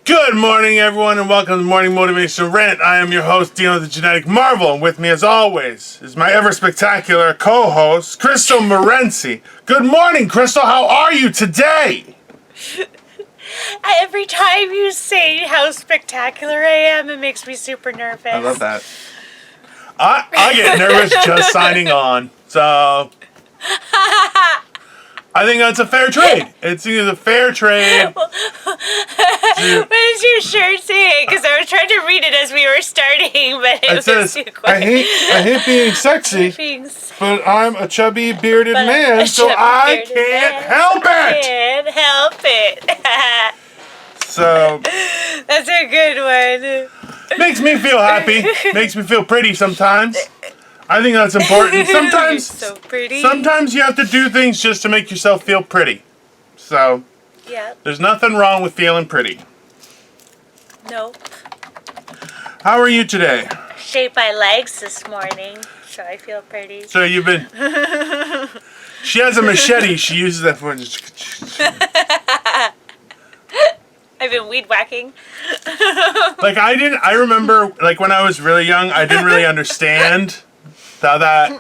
Good morning, everyone, and welcome to Morning Motivational Rant. I am your host, Dino, the Genetic Marvel, and with me, as always, is my ever-spectacular co-host, Crystal Morency. Good morning, Crystal. How are you today? Every time you say how spectacular I am, it makes me super nervous. I love that. I get nervous just signing on, so... I think that's a fair trade. It's a fair trade. What does your shirt say? Because I was trying to read it as we were starting, but it says, too quick. I hate being sexy, but I'm a chubby, bearded man, so I can't help it. Can't help it. So... That's a good one. Makes me feel happy. Makes me feel pretty sometimes. I think that's important. Sometimes, so pretty. Sometimes you have to do things just to make yourself feel pretty. So, yeah. There's nothing wrong with feeling pretty. Nope. How are you today? Shaved my legs this morning, so I feel pretty. So you've been... She has a machete. She uses that for... I've been weed whacking. I remember, when I was really young, I didn't really understand that's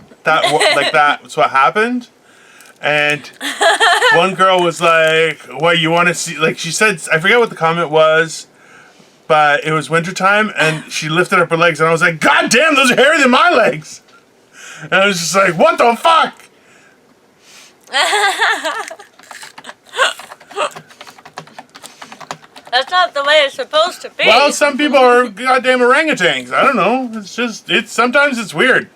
what happened. And one girl was like, what, you want to see, she said, I forget what the comment was, but it was wintertime, and she lifted up her legs, and I was like, God damn, those are hairier than my legs. And I was just like, what the fuck? That's not the way it's supposed to be. Well, some people are goddamn orangutans. I don't know. Sometimes it's weird.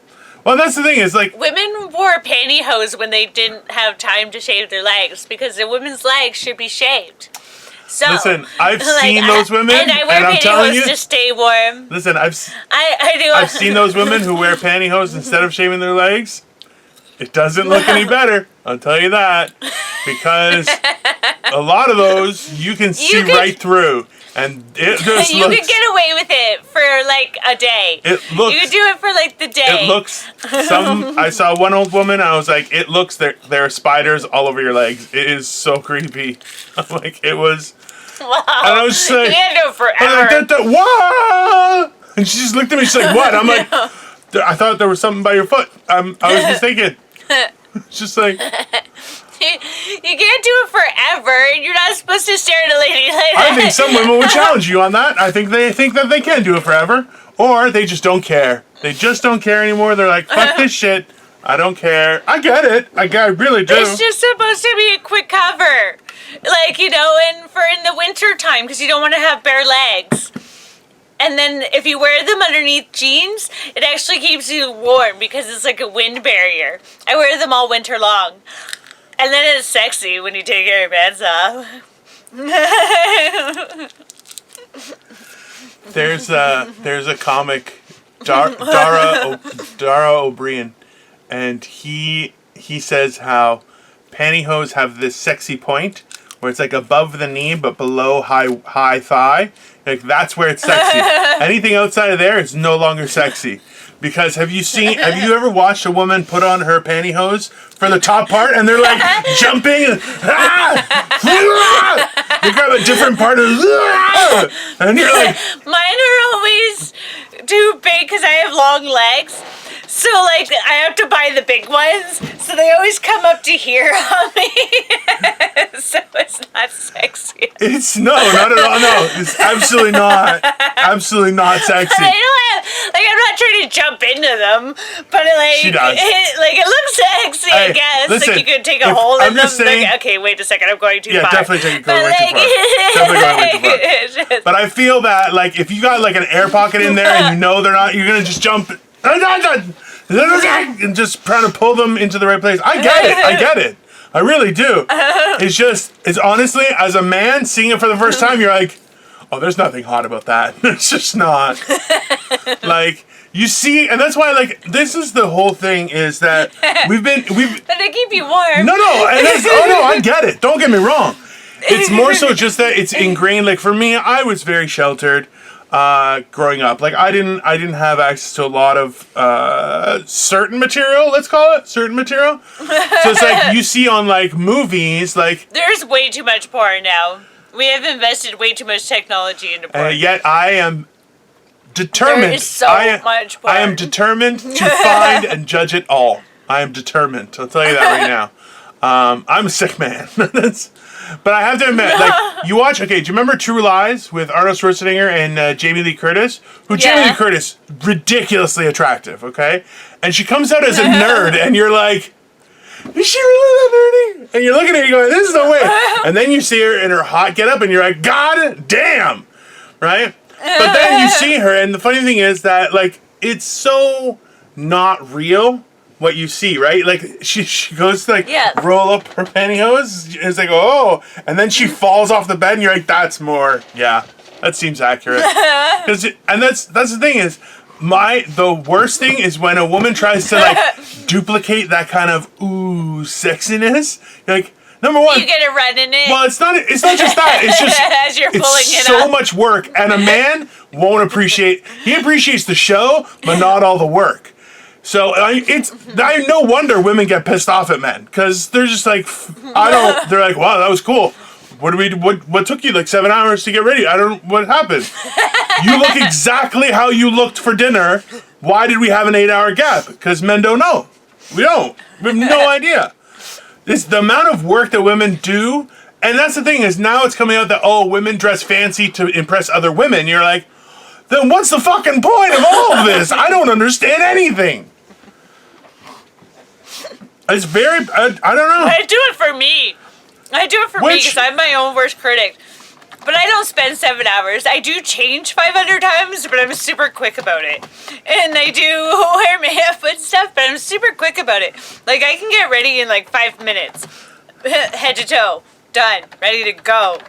Well, that's the thing is women wore pantyhose when they didn't have time to shave their legs because a woman's legs should be shaved. So listen, I've seen those women, and I wear pantyhose to stay warm. Listen, I've seen those women who wear pantyhose instead of shaving their legs. It doesn't look any better. I'll tell you that, because a lot of those you can see right through. And it just you could get away with it for a day. It looks. You could do it for the day. It looks. I saw one old woman. I was like, it looks. There are spiders all over your legs. It is so creepy. It was. Wow. And I was just like, you can't do it forever. What? And she just looked at me. She's like, what? I'm like, I thought there was something by your foot. I was mistaken. It's just like. You can't do it forever. You're not supposed to stare at a lady like that. I think some women would challenge you on that. I think they think that they can do it forever. Or they just don't care. They just don't care anymore. They're like, fuck this shit. I don't care. I get it. I really do. It's just supposed to be a quick cover. And for in the winter time, because you don't want to have bare legs. And then if you wear them underneath jeans, it actually keeps you warm because it's like a wind barrier. I wear them all winter long. And then it's sexy when you take your pants off. There's a comic, Dara O'Brien, and he says how pantyhose have this sexy point where it's above the knee but below high thigh. That's where it's sexy. Anything outside of there is no longer sexy. Because have you ever watched a woman put on her pantyhose for the top part and they're jumping and they grab a different part of and you're like, mine are always too big because I have long legs. So I have to buy the big ones, so they always come up to here on me. So it's not sexy. It's not at all. No, it's absolutely not sexy. But I don't have, I'm not trying to jump into them, but she does. It looks sexy, I guess. Listen, you could take a hold in them. Saying, okay, wait a second, I'm going too far. Yeah, definitely way too far. Definitely going way too far. But I feel that if you got an air pocket in there and they're not, you're gonna just jump. And just trying to pull them into the right place. I get it. I really do. It's honestly, as a man seeing it for the first time, you're like, oh, there's nothing hot about that. It's just not. You see, and that's why, this is the whole thing is that we've. But they keep you warm. No, I get it. Don't get me wrong. It's more so just that it's ingrained. For me, I was very sheltered. Growing up, I didn't have access to a lot of certain material. Let's call it certain material. So it's you see on movies, there's way too much porn now. We have invested way too much technology into porn. Yet I am determined. There is so much porn. I am determined to find and judge it all. I am determined. I'll tell you that right now. I'm a sick man. But I have to admit, like, you watch, okay, do you remember True Lies with Arnold Schwarzenegger and Jamie Lee Curtis? Jamie Lee Curtis, ridiculously attractive, okay? And she comes out as a nerd, and you're like, is she really that nerdy? And you're looking at her going, this is no way. And then you see her in her hot getup, and you're like, God damn, right? But then you see her, and the funny thing is that, like, it's so not real what you see, right? Like, she goes to, like, roll up her pantyhose. It's like, oh. And then she falls off the bed, and you're like, that's more. Yeah, that seems accurate. And that's the thing is, the worst thing is when a woman tries to, like, duplicate that kind of, ooh, sexiness. You're like, number one, you get it right in it. Well, it's not just that. It's just as you're pulling it's it so up. much work, and a man won't appreciate. He appreciates the show, but not all the work. So no wonder women get pissed off at men, because they're just like, they're like, wow, that was cool. What took you like 7 hours to get ready? What happened? You look exactly how you looked for dinner. Why did we have an 8-hour gap? Because men don't know. We don't. We have no idea. It's the amount of work that women do. And that's the thing is now it's coming out that, women dress fancy to impress other women. You're like, then what's the fucking point of all of this? I don't understand anything. It's very, I don't know. I do it for me. I do it for me because I'm my own worst critic. But I don't spend 7 hours. I do change 500 times, but I'm super quick about it. And I do wear makeup and stuff, but I'm super quick about it. Like, I can get ready in like 5 minutes. Head to toe. Done. Ready to go.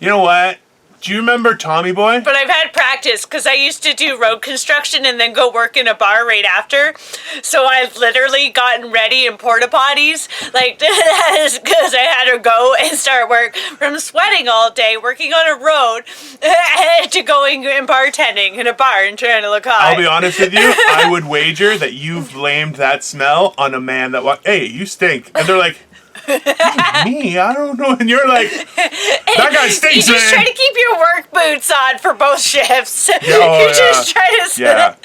You know what? Do you remember Tommy Boy? But I've had practice because I used to do road construction and then go work in a bar right after. So I've literally gotten ready in porta potties. Like, that is because I had to go and start work from sweating all day, working on a road, to going and bartending in a bar and trying to look hot. I'll be honest with you. I would wager that you've blamed that smell on a man that hey, you stink. And they're like, me? I don't know. And you're like, that guy stinks, man. You just try to keep your work boots on for both shifts. Just try to... Yeah.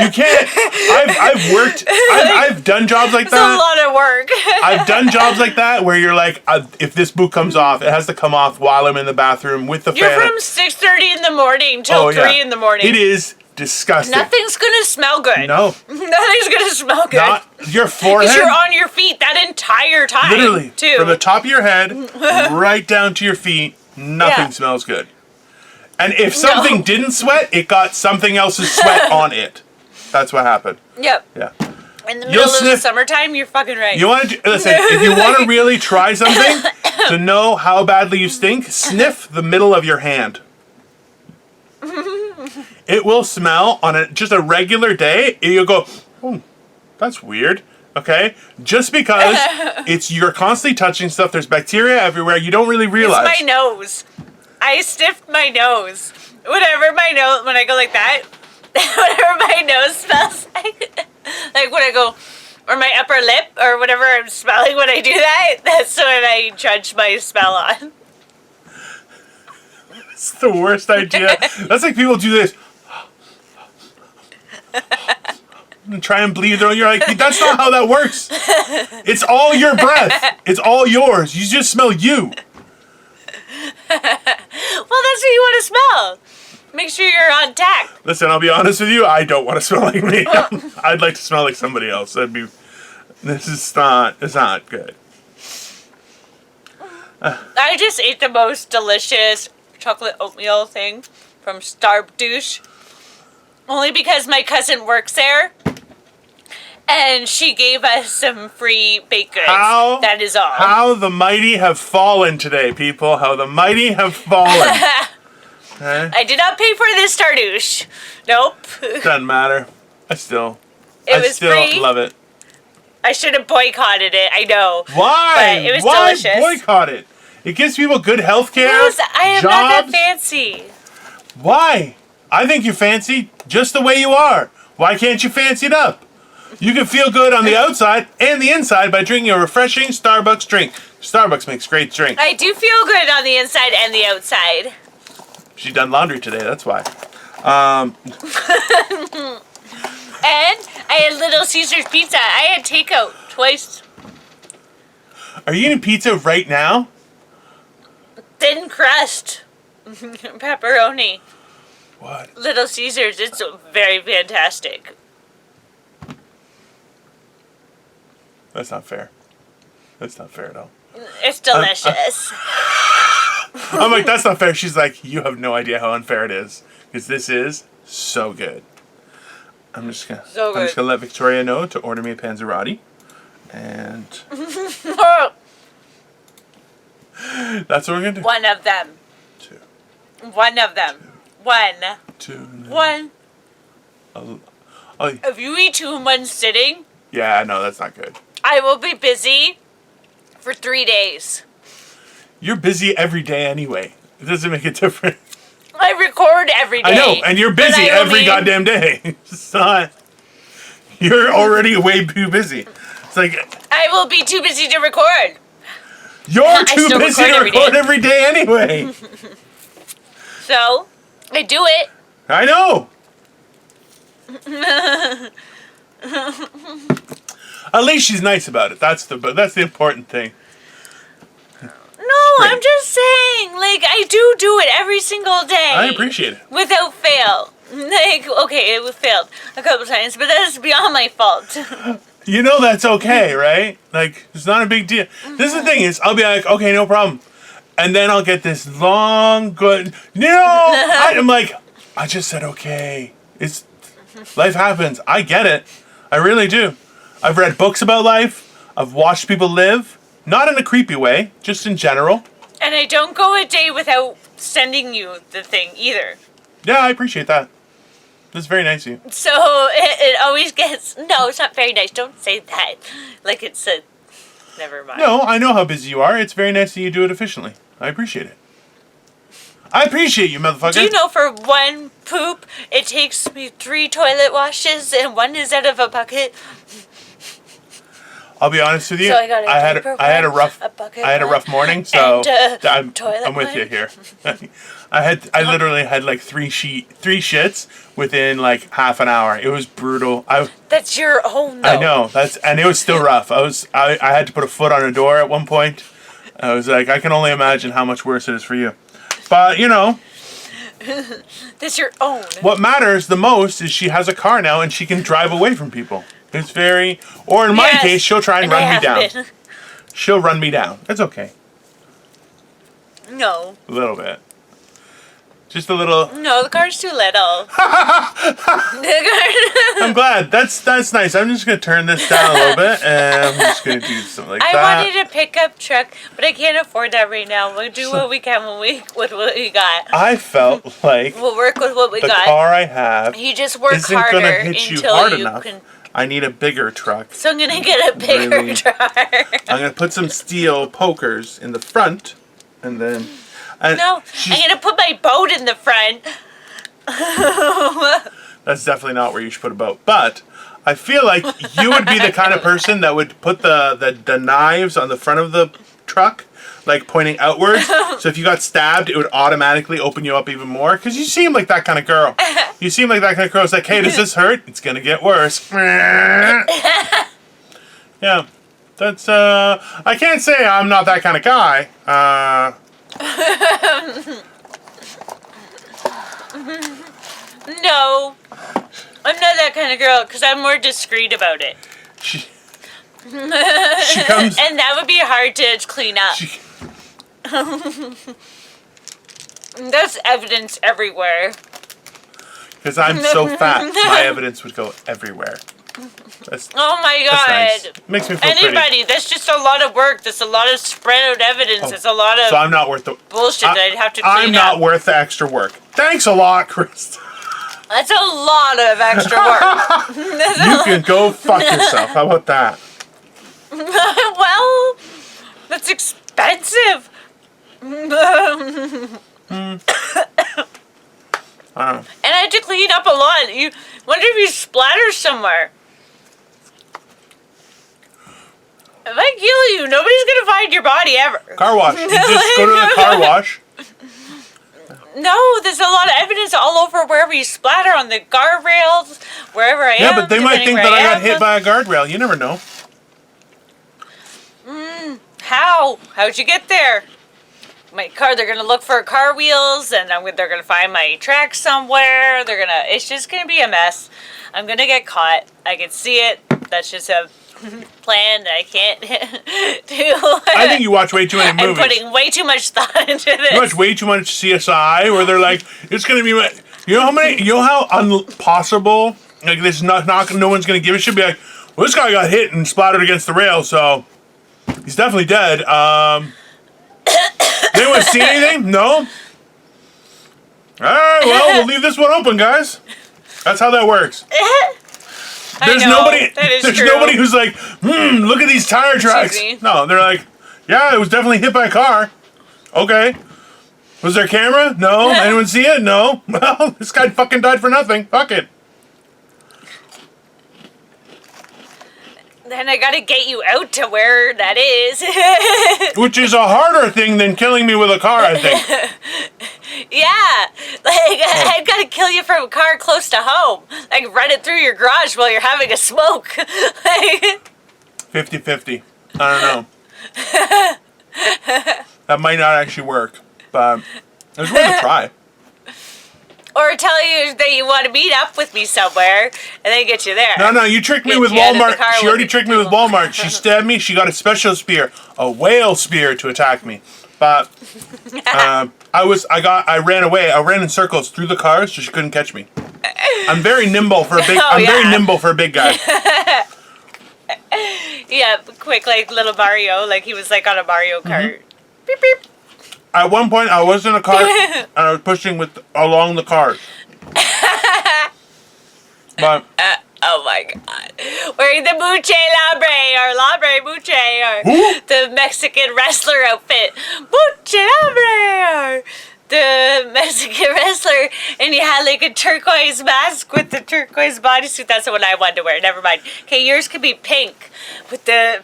You can't... I've worked... I've done jobs like that. It's a lot of work. I've done jobs like that where you're like, if this boot comes off, it has to come off while I'm in the bathroom with the fan. You're from 6:30 in the morning till 3 in the morning. It is disgusting. Nothing's gonna smell good. No. Nothing's gonna smell good. Not your forehead. Because you're on your feet that entire time. Literally. Too. From the top of your head right down to your feet, nothing smells good. And if something didn't sweat, it got something else's sweat on it. That's what happened. Yep. Yeah. In the middle of the summertime, you're fucking right. You want to listen, if you want to really try something to know how badly you stink, sniff the middle of your hand. It will smell on just a regular day. You'll go, oh, that's weird. Okay? Just because you're constantly touching stuff. There's bacteria everywhere. You don't really realize. It's my nose. I sniffed my nose. Whatever my nose, when I go like that, whatever my nose smells like when I go, or my upper lip, or whatever I'm smelling when I do that, that's what I judge my smell on. It's the worst idea. That's like people do this. And try and breathe. You're like, that's not how that works. It's all your breath. It's all yours. You just smell you. Well, that's what you want to smell. Make sure you're on tack. Listen, I'll be honest with you. I don't want to smell like me. I'd like to smell like somebody else. It's not good. I just ate the most delicious chocolate oatmeal thing from Stopbuttstuff. Only because my cousin works there. And she gave us some free baked goods. That is all. How the mighty have fallen today, people. How the mighty have fallen. Okay? I did not pay for this Stardouche. Nope. Doesn't matter. I still free. Love it. I should have boycotted it. I know. Why? But it was Why delicious. boycott it? It gives people good health care. Because I am not that fancy. Why? I think you're fancy just the way you are. Why can't you fancy it up? You can feel good on the outside and the inside by drinking a refreshing Starbucks drink. Starbucks makes great drinks. I do feel good on the inside and the outside. She done laundry today, that's why. And I had Little Caesars pizza. I had takeout twice. Are you eating pizza right now? Thin crust. Pepperoni. What? Little Caesars. It's very fantastic. That's not fair. That's not fair at all. It's delicious. I'm like, that's not fair. She's like, you have no idea how unfair it is. Because this is so good. I'm just gonna let Victoria know to order me a Panzerotti. And that's what we're gonna do. One of them. Two. One of them. One. Two. One. Oh, If you eat two in one sitting, yeah, no, that's not good. I will be busy for 3 days. You're busy every day anyway. It doesn't make a difference. I record every day. I know, and you're busy every goddamn day. It's not. You're already way too busy. It's like I will be too busy to record. you're too busy to record every day anyway. So, I do it. I know. At least she's nice about it. That's the important thing. No, I'm just saying, like, I do it every single day. I appreciate it. Without fail. Like, okay, it failed a couple times, but that is beyond my fault. You know that's okay, right? Like, it's not a big deal. This is the thing is, I'll be like, okay, no problem. And then I'll get this long, good, I'm like, I just said okay. Life happens. I get it. I really do. I've read books about life. I've watched people live. Not in a creepy way, just in general. And I don't go a day without sending you the thing either. Yeah, I appreciate that. That's very nice of you. So it always gets... No, it's not very nice. Don't say that. Like it's a... Never mind. No, I know how busy you are. It's very nice that you do it efficiently. I appreciate it. I appreciate you, motherfucker. Do you know for one poop, it takes me 3 toilet washes and 1 is out of a bucket? I'll be honest with you. So I had a rough morning, so I'm with you here. I literally had like 3 shits within like half an hour. It was brutal. That's your own though. I know. And it was still rough. I had to put a foot on a door at one point. I was like, I can only imagine how much worse it is for you. But you know. That's your own. What matters the most is she has a car now and she can drive away from people. It's very, or in my case, she'll try and run me down. She'll run me down. It's okay. No. A little bit. Just a little. No, the car's too little. I'm glad. That's nice. I'm just going to turn this down a little bit and I'm just going to do something like that. I wanted a pickup truck, but I can't afford that right now. We'll do what we can with what we got. I felt like we'll work with what we got. The car I have you just work isn't harder going to hit you until hard you enough. can... I need a bigger truck. So I'm going to get a bigger truck. I'm going to put some steel pokers in the front and then... No, I'm going to put my boat in the front. That's definitely not where you should put a boat. But I feel like you would be the kind of person that would put the knives on the front of the truck, like pointing outwards. So if you got stabbed, it would automatically open you up even more. Because you seem like that kind of girl. You seem like that kind of girl. It's like, hey, does this hurt? It's going to get worse. Yeah. That's, I can't say I'm not that kind of guy. No. I'm not that kind of girl because I'm more discreet about it. She comes... And that would be hard to clean up. There's evidence everywhere. Because I'm so fat, my evidence would go everywhere. Oh my god. That's nice. Makes me feel Anybody, that's just a lot of work. That's a lot of spread out evidence. It's a lot of so I'm not worth the bullshit that I'd have to clean up. I'm not worth the extra work. Thanks a lot, Chris. That's a lot of extra work. You can go fuck yourself. How about that? Well, that's expensive. I don't know. And I had to clean up a lot. You wonder if you splatter somewhere. If I kill you, nobody's gonna find your body ever. Car wash. You just go to the car wash. No, there's a lot of evidence all over wherever you splatter on the guardrails, wherever I am. Yeah, but they might think depending that where I got am. hit by a guardrail. You never know. How? How'd you get there? My car, they're gonna look for car wheels, and they're gonna find my tracks somewhere. It's just gonna be a mess. I'm gonna get caught. I can see it. That's just a plan that I can't do. I think you watch way too many movies. I'm putting way too much thought into this. You watch way too much CSI, where they're like, it's gonna be, you know how impossible, like this, no one's gonna give a shit. Be like, well, this guy got hit and splattered against the rail, so he's definitely dead. Anyone see anything? No. All right, well, we'll leave this one open, guys. That's how that works. There's nobody who's like, look at these tire tracks. No, they're like, yeah, it was definitely hit by a car. Okay. Was there a camera? No. Anyone see it? No. Well, this guy fucking died for nothing. Fuck it. Then I gotta get you out to where that is. Which is a harder thing than killing me with a car, I think. Yeah, I gotta kill you from a car close to home. Like run it through your garage while you're having a smoke. 50-50. I don't know. That might not actually work, but it was worth a try. Or tell you that you want to meet up with me somewhere, and then get you there. No, you tricked me with Walmart. She already tricked me with Walmart. She stabbed me. She got a special spear, a whale spear, to attack me. But I ran away. I ran in circles through the cars, so she couldn't catch me. I'm very nimble for a big. Very nimble for a big guy. Yeah, quick like little Mario, like he was like on a Mario Kart. Beep beep. At one point, I was in a car and I was pushing along the cars. But oh my god. Wearing the Muche Labre Muche, the Mexican wrestler outfit. Muche Labre, the Mexican wrestler, and he had like a turquoise mask with the turquoise bodysuit. That's the one I wanted to wear. Never mind. Okay, yours could be pink with the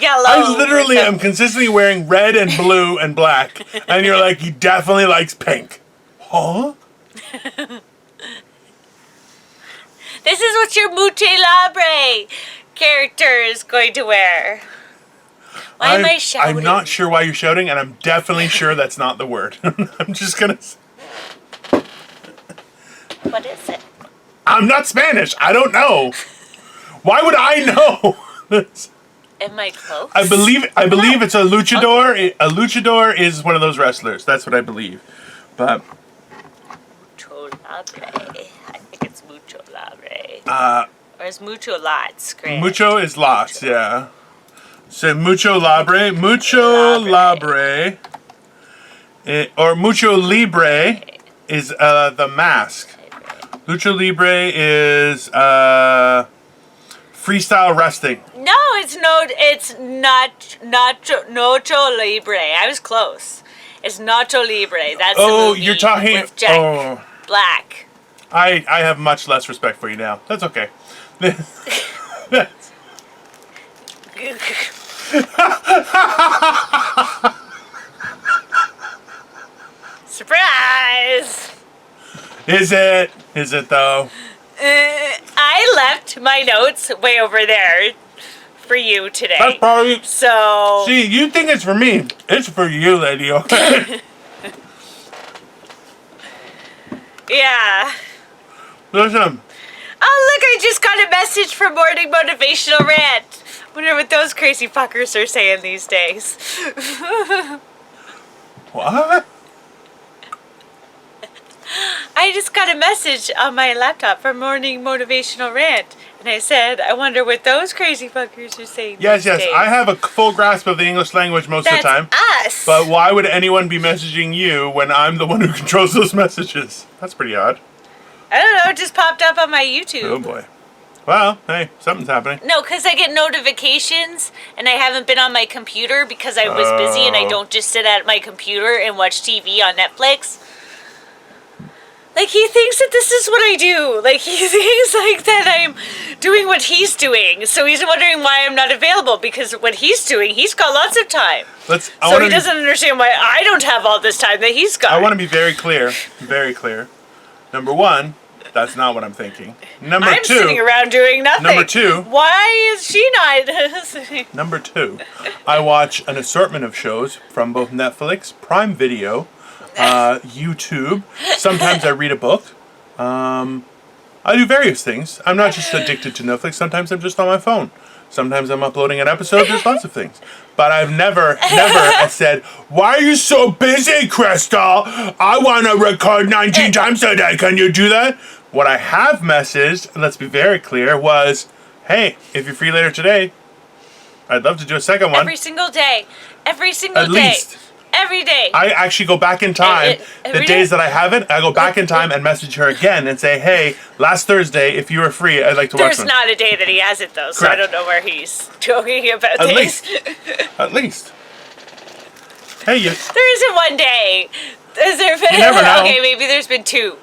yellow. I literally am consistently wearing red and blue and black, and you're like, he definitely likes pink. Huh? This is what your Muche Labre character is going to wear. Why am I shouting? I'm not sure why you're shouting, and I'm definitely sure that's not the word. I'm just gonna... What is it? I'm not Spanish. I don't know. Why would I know? Am I close? I believe it's a luchador. A luchador is one of those wrestlers. That's what I believe. But... Mucho Labre. I think it's Mucho Labre. Or is Mucho Lots? Great. Mucho is lots, yeah. So Mucho Labre, or Mucho Libre is the mask. Lucha Libre is freestyle wrestling. No, it's not Nacho Libre. I was close. It's Nacho Libre. That's the movie you're talking with Jack Black. I have much less respect for you now. That's okay. Surprise! Is it? Is it though? I left my notes way over there for you today. That's probably... So... See, you think it's for me. It's for you, lady, okay? Yeah. Listen. Oh, look, I just got a message from Morning Motivational Rant. Wonder what those crazy fuckers are saying these days. What? I just got a message on my laptop from Morning Motivational Rant. And I said, I wonder what those crazy fuckers are saying Yes, these days. I have a full grasp of the English language most of the time. That's us. But why would anyone be messaging you when I'm the one who controls those messages? That's pretty odd. I don't know, it just popped up on my YouTube. Oh boy. Well, hey, something's happening. No, because I get notifications and I haven't been on my computer because I was busy and I don't just sit at my computer and watch TV on Netflix. Like, he thinks that this is what I do. Like, he thinks, like, that I'm doing what he's doing. So he's wondering why I'm not available, because what he's doing, he's got lots of time. So he doesn't understand why I don't have all this time that he's got. I want to be very clear. Very clear. Number one, that's not what I'm thinking. Number two. I'm sitting around doing nothing. Number two. Why is she not? Number two, I watch an assortment of shows from both Netflix, Prime Video, YouTube. Sometimes I read a book. I do various things. I'm not just addicted to Netflix. Sometimes I'm just on my phone. Sometimes I'm uploading an episode. There's lots of things. But I've never said, why are you so busy, Crystal? I want to record 19 times a day. Can you do that? What I have messaged, let's be very clear, was, hey, if you're free later today, I'd love to do a second one. Every single day. Every single At day. least. Every day. I actually go back in time. The days that I haven't, I go back in time and message her again and say, hey, last Thursday, if you were free, I'd like to watch one. There's not a day that he hasn't, though, so Correct. I don't know where he's talking about At this. At least. Hey, you. There isn't one day. Has there been? You never know. Okay, maybe there's been 2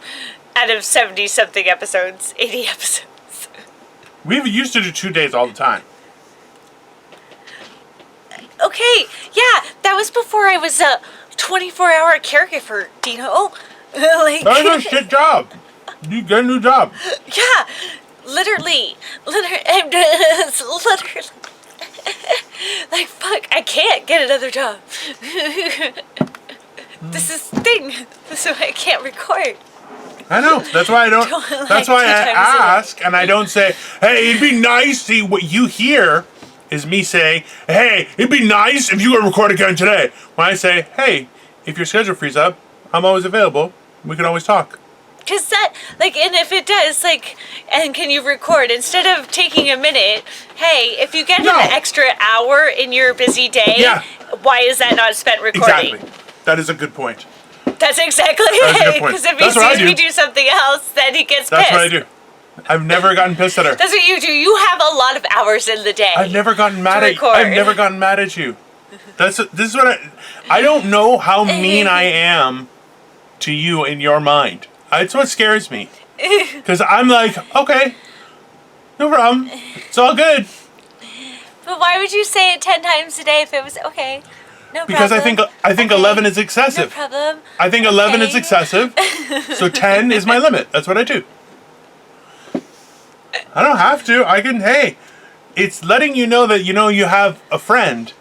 out of 70-something episodes, 80 episodes. We used to do 2 days all the time. Okay, yeah, that was before I was a 24-hour caregiver, Dino. Like, That was a shit job. You get a new job. yeah, literally. Like, fuck, I can't get another job. This is the thing. This is why I can't record. I know. That's why I don't. That's why I ask, and I don't say, "Hey, it'd be nice." See, what you hear is me saying, "Hey, it'd be nice if you would record again today." When I say, "Hey, if your schedule frees up, I'm always available. We can always talk." Cause that, like, and if it does, like, and can you record instead of taking a minute? Hey, if you get an extra hour in your busy day, why is that not spent recording? Exactly. That is a good point. That's exactly it. Because if he sees me do something else, then he gets pissed. That's what I do. I've never gotten pissed at her. That's what you do. You have a lot of hours in the day. I've never gotten mad at you. I've never gotten mad at you. This is what I don't know how mean I am to you in your mind. It's what scares me. Because I'm like, okay, no problem. It's all good. But why would you say it 10 times a day if it was okay? No problem. Because I think 11 is excessive. No problem. I think 11 is excessive. So 10 is my limit. That's what I do. I don't have to. I can, hey, it's letting you know that you have a friend.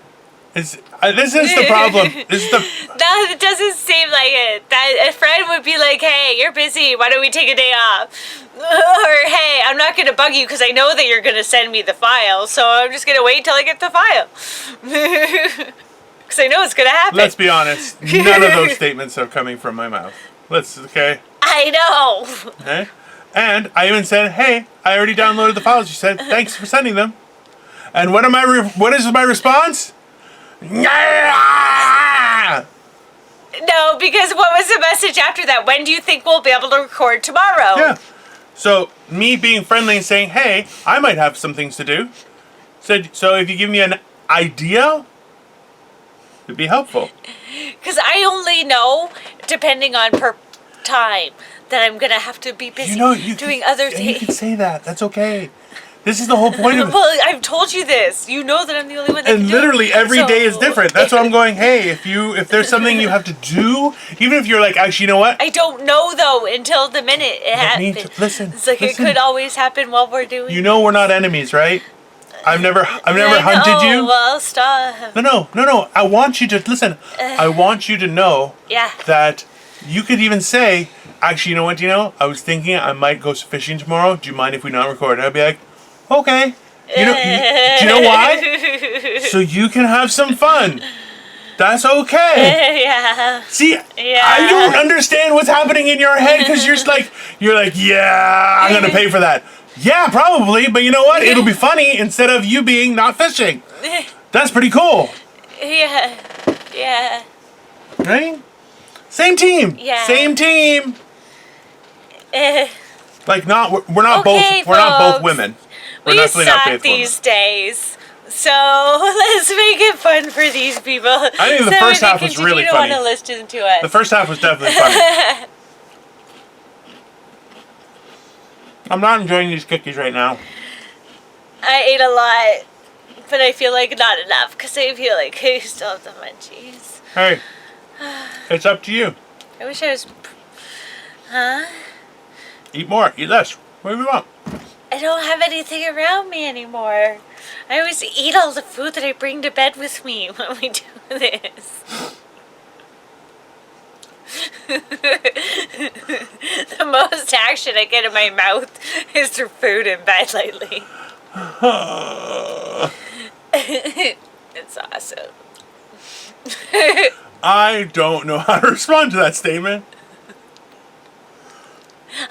This is the problem. No, it doesn't seem like it. That a friend would be like, hey, you're busy. Why don't we take a day off? Or, hey, I'm not going to bug you because I know that you're going to send me the file. So I'm just going to wait until I get the file. Because I know it's going to happen. Let's be honest. None of those statements are coming from my mouth. Okay? I know. Okay? And I even said, hey, I already downloaded the files. You said, thanks for sending them. And what is my response? Yeah! No, because what was the message after that? When do you think we'll be able to record tomorrow? Yeah. So, me being friendly and saying, hey, I might have some things to do. So if you give me an idea, it'd be helpful. Because I only know, depending on per time, that I'm going to have to be busy doing other things. You can say that. That's okay. This is the whole point of it. Well, I've told you this. You know that I'm the only one that can do it. And literally every day is different. That's why I'm going, hey, if there's something you have to do, even if you're like, actually, you know what? I don't know, though, until the minute it happens. Listen. It's like it could always happen while we're doing it. We're not enemies, right? I've never hunted you. Well, stop. No. I want you to listen. I want you to know that you could even say, actually, you know what, Dino? I was thinking I might go fishing tomorrow. Do you mind if we not record? And I'd be like, okay. Do you know why? So you can have some fun. That's okay. Yeah. See, I don't understand what's happening in your head because you're like, yeah, I'm gonna pay for that. Yeah, probably, but you know what? It'll be funny instead of you being not fishing. That's pretty cool. Yeah. Right? Same team. Yeah. Same team. Like we're not both women. We suck these days. So let's make it fun for these people. I think the first half was really funny. Want to listen to us. The first half was definitely funny. I'm not enjoying these cookies right now. I ate a lot, but I feel like not enough because I feel like I still have the munchies. Hey, it's up to you. I wish I was... Huh? Eat more, eat less. What do you want? I don't have anything around me anymore. I always eat all the food that I bring to bed with me when we do this. The most action I get in my mouth is through food in bed lately. It's awesome. I don't know how to respond to that statement.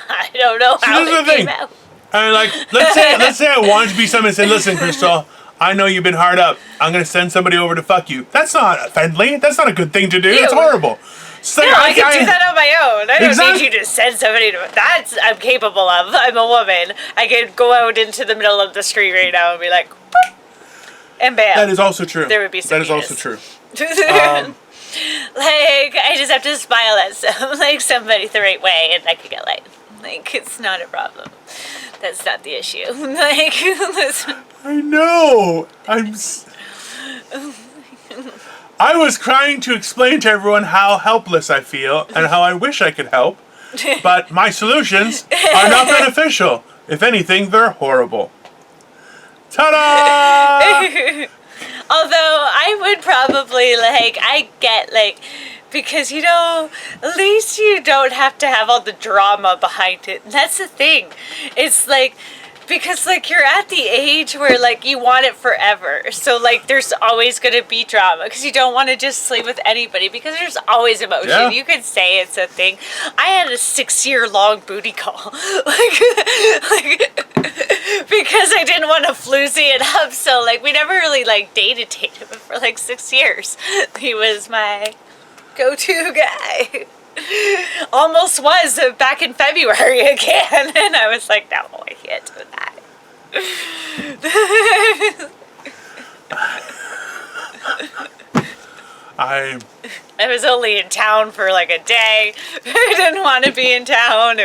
I don't know how this is it the came thing. out. And like, let's say I wanted to be somebody and say, listen, Crystal, I know you've been hard up. I'm gonna send somebody over to fuck you. That's not friendly. That's not a good thing to do. It's horrible. So No, I can do that on my own. I don't need Exactly. you to send somebody to... That's I'm capable of. I'm a woman. I could go out into the middle of the street right now and be like, boop, and bam. That is also true. There would be some That is also true. Like, I just have to smile at somebody the right way and I could get laid. Like, it's not a problem. That's not the issue. Like, listen. I know. I was trying to explain to everyone how helpless I feel and how I wish I could help, but my solutions are not beneficial. If anything, they're horrible. Ta-da! Although I would probably, I get, because, at least you don't have to have all the drama behind it. And that's the thing. It's because, you're at the age where, you want it forever. So, there's always going to be drama because you don't want to just sleep with anybody because there's always emotion. Yeah. You could say it's a thing. I had a 6-year-long booty call. Because I didn't want to floozy it up. So, we never really, dated but for, 6 years. He was my go-to guy. Almost was back in February again. And I was like, no, I can't do that. I was only in town for a day. I didn't want to be in town.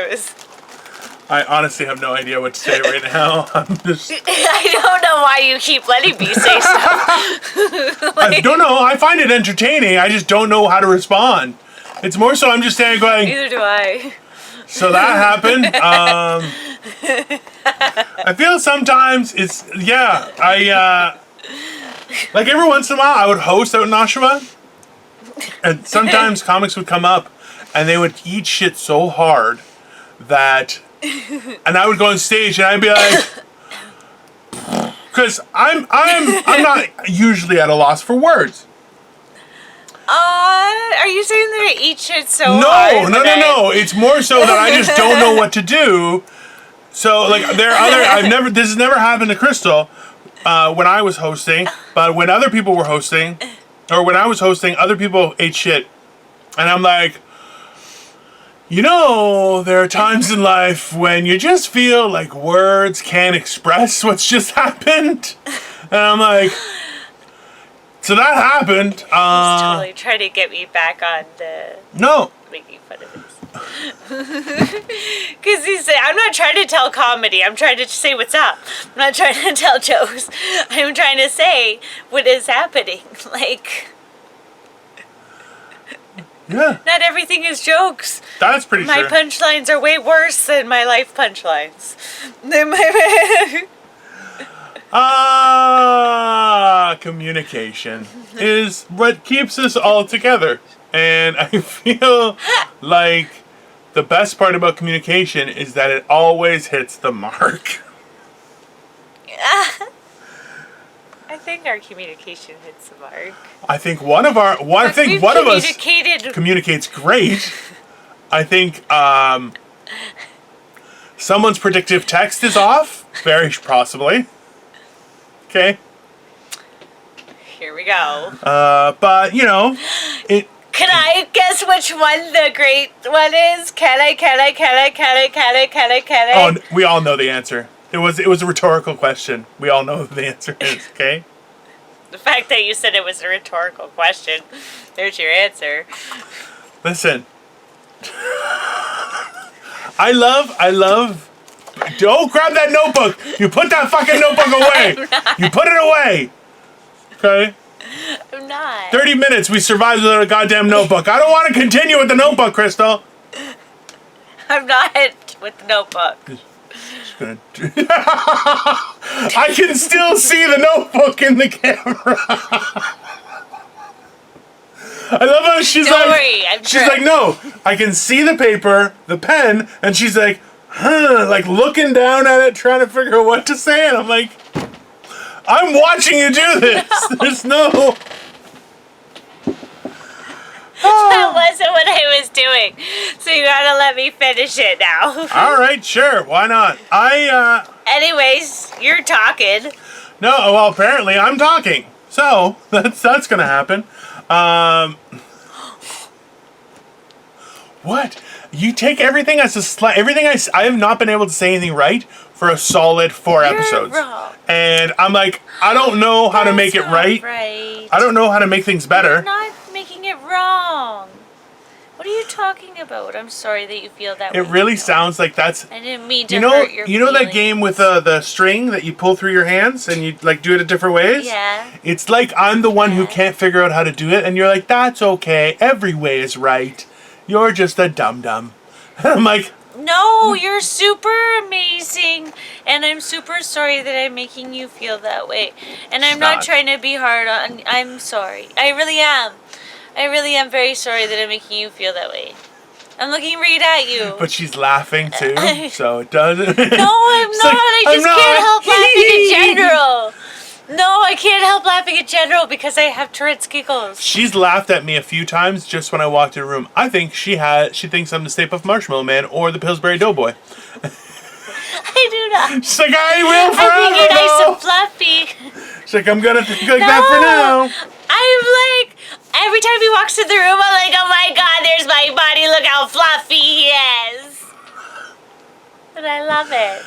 I honestly have no idea what to say right now. I don't know why you keep letting me say stuff. I don't know. I find it entertaining. I just don't know how to respond. It's more so I'm just standing going. Neither do I. So that happened. I feel sometimes it's every once in a while I would host out in Oshawa, and sometimes comics would come up and they would eat shit so hard that, and I would go on stage and I'd be like, because I'm not usually at a loss for words. Are you saying that I eat shit so hard? No. It's more so that I just don't know what to do. So this has never happened to Crystal when I was hosting, but when other people were hosting, or when I was hosting, other people ate shit. And I'm like, there are times in life when you just feel like words can't express what's just happened. And I'm like, so that happened. He's totally trying to get me back on the... No. Making fun of this. Because he said, I'm not trying to tell comedy. I'm trying to say what's up. I'm not trying to tell jokes. I'm trying to say what is happening. Yeah. Not everything is jokes. That's pretty My sure. punchlines are way worse than my life punchlines. Communication is what keeps us all together. And I feel like the best part about communication is that it always hits the mark. I think our communication hits the mark. I think one of us communicates great. I think someone's predictive text is off, very possibly. Okay. Here we go. But it. Can I guess which one the great one is? Can I? Oh, we all know the answer. It was a rhetorical question. We all know what the answer is, okay? The fact that you said it was a rhetorical question, there's your answer. Listen. I love Don't grab that notebook. You put that fucking notebook away. You put it away. Okay? I'm not. 30 minutes we survived without a goddamn notebook. I don't want to continue with the notebook, Crystal. I'm not with the notebook. I can still see the notebook in the camera. I love how she's Don't like, worry, she's like, no, I can see the paper, the pen, and she's like, like looking down at it, trying to figure out what to say, and I'm like, I'm watching you do this. There's no. That wasn't what I was doing. So you gotta let me finish it now. All right, sure, why not? Anyways, you're talking. No, well, apparently I'm talking, so that's gonna happen. What? You take everything as a everything I have not been able to say anything right for a solid 4 episodes. Wrong. And I'm like, I don't know how to make it right. I don't know how to make things better. You're not making it wrong. What are you talking about? I'm sorry that you feel that way. It really sounds like that's. I didn't mean to hurt your You know that feelings. game with the string that you pull through your hands and you like do it in different ways? Yeah. It's like I'm the one who can't figure out how to do it, and you're like, that's okay. Every way is right. You're just a dum-dum. And I'm like, no, you're super amazing, and I'm super sorry that I'm making you feel that way. And I'm not trying to be hard on. I'm sorry. I really am. I really am very sorry that I'm making you feel that way. I'm looking right at you. but she's laughing too, so it doesn't. No, I'm not. I just can't help laughing in general. No, I can't help laughing in general because I have Tourette's giggles. She's laughed at me a few times just when I walked in the room. I think she thinks I'm the Stay Puft Marshmallow Man or the Pillsbury Doughboy. I do not. She's like, I will forever. I think you're nice and fluffy. She's like, I'm gonna think like that for now. I'm like, every time he walks in the room, I'm like, oh my god, there's my buddy, look how fluffy he is. And I love it.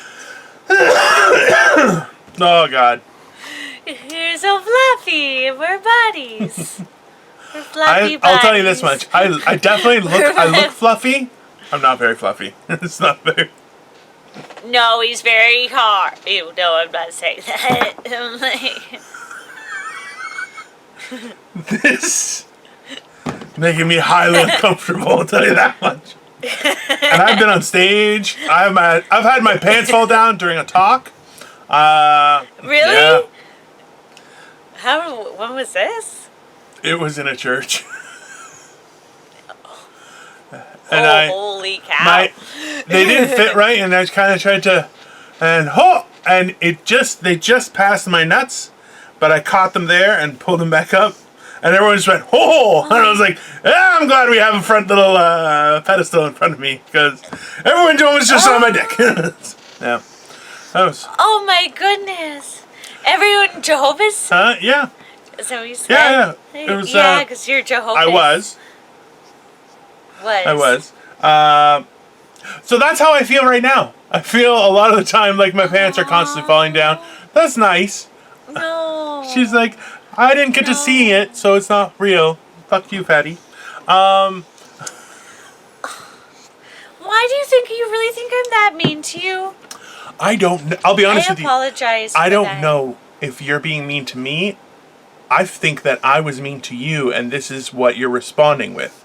Oh god. You're so fluffy. We're buddies. We're fluffy buddies. I'll tell you this much. I definitely look fluffy. I'm not very fluffy. It's not very. No, he's very hard. Ew, no, I'm not saying that. I'm like... This making me highly uncomfortable, I'll tell you that much. And I've been on stage. I've had my pants fall down during a talk. Really? Yeah. When was this? It was in a church. And holy cow. They didn't fit right, and I kind of tried to, and they just passed my nuts, but I caught them there and pulled them back up, and everyone just went, oh, and I was like, yeah, I'm glad we have a front little pedestal in front of me, because everyone was just on my dick. Yeah. That was. Oh my goodness. Everyone Jehovah's? Yeah. Is that what you said? Yeah. It was, yeah, because you're Jehovah's. I was. So that's how I feel right now. I feel a lot of the time like my pants are constantly falling down. That's nice. No. She's like, I didn't get to see it, so it's not real. Fuck you, fatty. Why do you think you really think I'm that mean to you? I don't know. I'll be honest with you. I apologize. I don't know if you're being mean to me. I think that I was mean to you, and this is what you're responding with.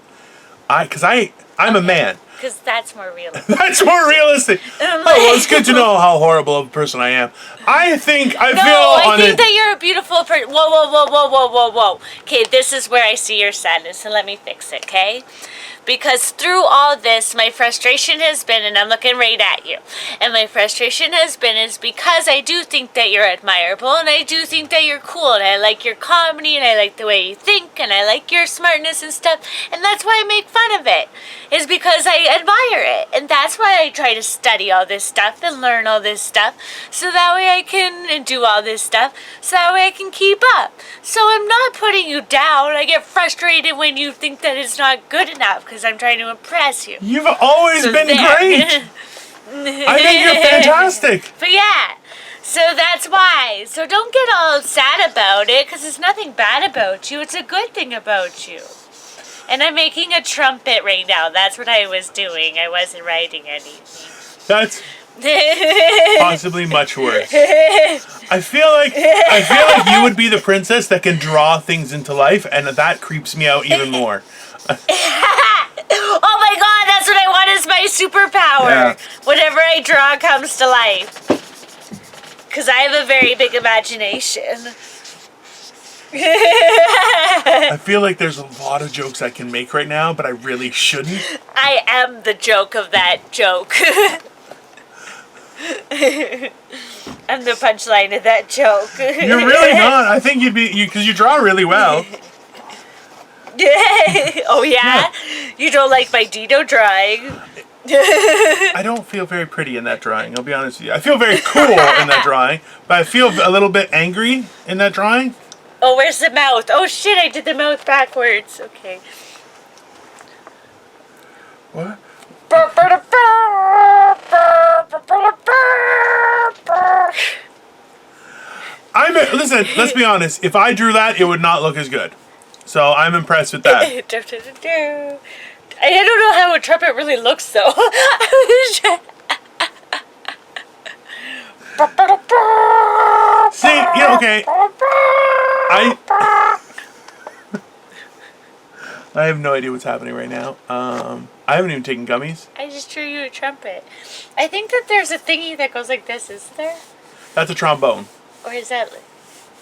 I'm a man. Because that's more realistic. That's more realistic. Oh, well, it's good to know how horrible of a person I am. I think that you're a beautiful person. Whoa. Okay, this is where I see your sadness, and let me fix it, okay? Because through all this, my frustration has been, and I'm looking right at you, and my frustration has been is because I do think that you're admirable, and I do think that you're cool, and I like your comedy, and I like the way you think, and I like your smartness and stuff, and that's why I make fun of it, is because I admire it, and that's why I try to study all this stuff and learn all this stuff, so that way I can do all this stuff, so that way I can keep up. So I'm not putting you down. I get frustrated when you think that it's not good enough, because I'm trying to impress you. You've always been great. I think you're fantastic. But yeah, so that's why. So don't get all sad about it, because it's nothing bad about you. It's a good thing about you. And I'm making a trumpet right now. That's what I was doing. I wasn't writing anything. Possibly much worse. I feel like you would be the princess that can draw things into life, and that creeps me out even more. Oh my god, that's what I want as my superpower. Yeah. Whatever I draw comes to life. Because I have a very big imagination. I feel like there's a lot of jokes I can make right now, but I really shouldn't. I am the joke of that joke. I'm the punchline of that joke. You're really not. I think you'd be, because you draw really well. Oh yeah? You don't like my Dino drawing? I don't feel very pretty in that drawing, I'll be honest with you. I feel very cool in that drawing, but I feel a little bit angry in that drawing. Oh, where's the mouth? Oh shit, I did the mouth backwards. Okay. What? Listen, let's be honest. If I drew that, it would not look as good. So I'm impressed with that. I don't know how a trumpet really looks though. See, yeah, okay. I have no idea what's happening right now. I haven't even taken gummies. I just drew you a trumpet. I think that there's a thingy that goes like this, is there? That's a trombone. Or is that...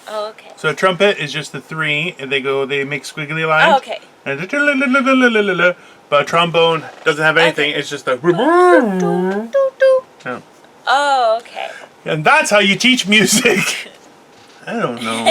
Oh, okay. So a trumpet is just the three, and they make squiggly lines. Oh, okay. And but a trombone doesn't have anything. Okay. It's just a... Yeah. Oh, okay. And that's how you teach music. I don't know.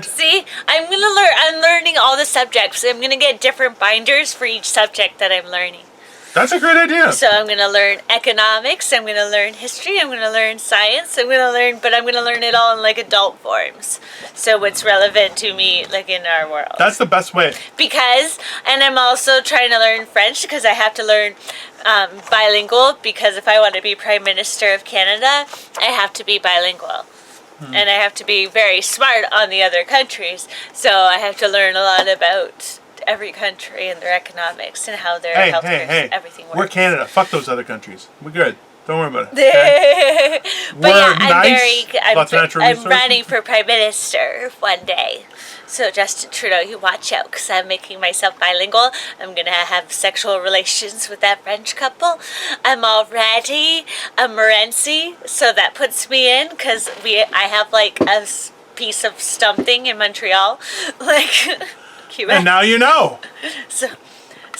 See, I'm learning all the subjects. I'm gonna get different binders for each subject that I'm learning. That's a great idea. So I'm gonna learn economics. I'm gonna learn history. I'm gonna learn science. But I'm gonna learn it all in like adult forms. So what's relevant to me, like in our world. That's the best way. And I'm also trying to learn French because I have to learn bilingual. Because if I want to be Prime Minister of Canada, I have to be bilingual. And I have to be very smart on the other countries. So I have to learn a lot about every country and their economics and how their healthcare everything works. We're Canada. Fuck those other countries. We're good. Don't worry about it. Okay? But yeah, I'm running for Prime Minister one day. So Justin Trudeau, you watch out, because I'm making myself bilingual. I'm going to have sexual relations with that French couple. I'm already a Morency, so that puts me in, because I have like a piece of something in Montreal. Like, Quebec. And now you know. So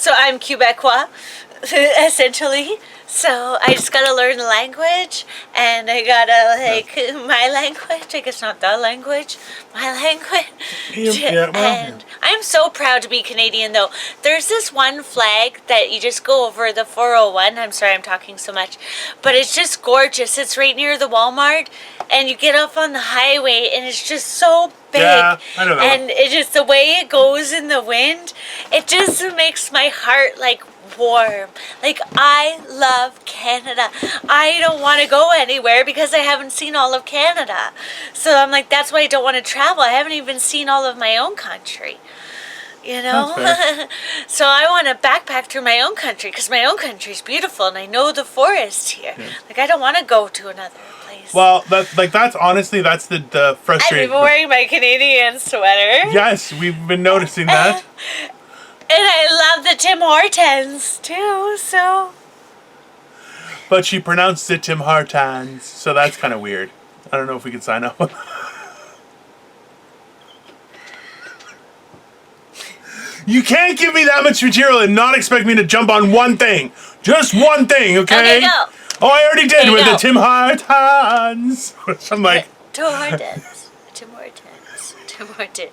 I'm Quebecois, essentially. So I just gotta learn the language, and I gotta my language. I guess not the language, my language. And I'm so proud to be Canadian, though. There's this one flag that you just go over the 401. I'm sorry, I'm talking so much, but it's just gorgeous. It's right near the Walmart, and you get up on the highway, and it's just so big. Yeah, I know that and it just the way it goes in the wind, it just makes my heart like warm. Like, I love Canada. I don't want to go anywhere because I haven't seen all of Canada. So I'm like, that's why I don't want to travel. I haven't even seen all of my own country. You know? So I want to backpack through my own country because my own country is beautiful and I know the forest here. Yeah. Like, I don't want to go to another place. Well, that's honestly, that's the frustrating. I've been wearing my Canadian sweater. Yes, we've been noticing that. And I love the Tim Hortons, too, so... But she pronounced it Tim Hortons, so that's kind of weird. I don't know if we can sign up. You can't give me that much material and not expect me to jump on one thing. Just one thing, okay? Okay, go. Oh, I already did with the Tim Hortons. I'm like... Tim Hortons. Tim Hortons. Tim Hortons.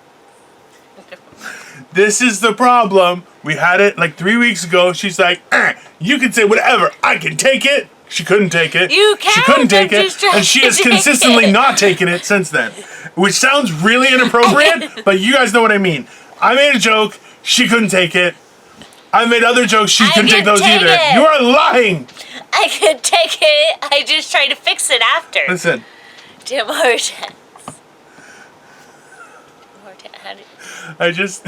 This is the problem. We had it like 3 weeks ago. She's like, you can say whatever. I can take it. She couldn't take it. She couldn't take it. And she has consistently not taken it since then. Which sounds really inappropriate, but you guys know what I mean. I made a joke. She couldn't take it. I made other jokes. She couldn't take those either. You are lying. I could take it. I just tried to fix it after. Listen. Tim Hortons. I just...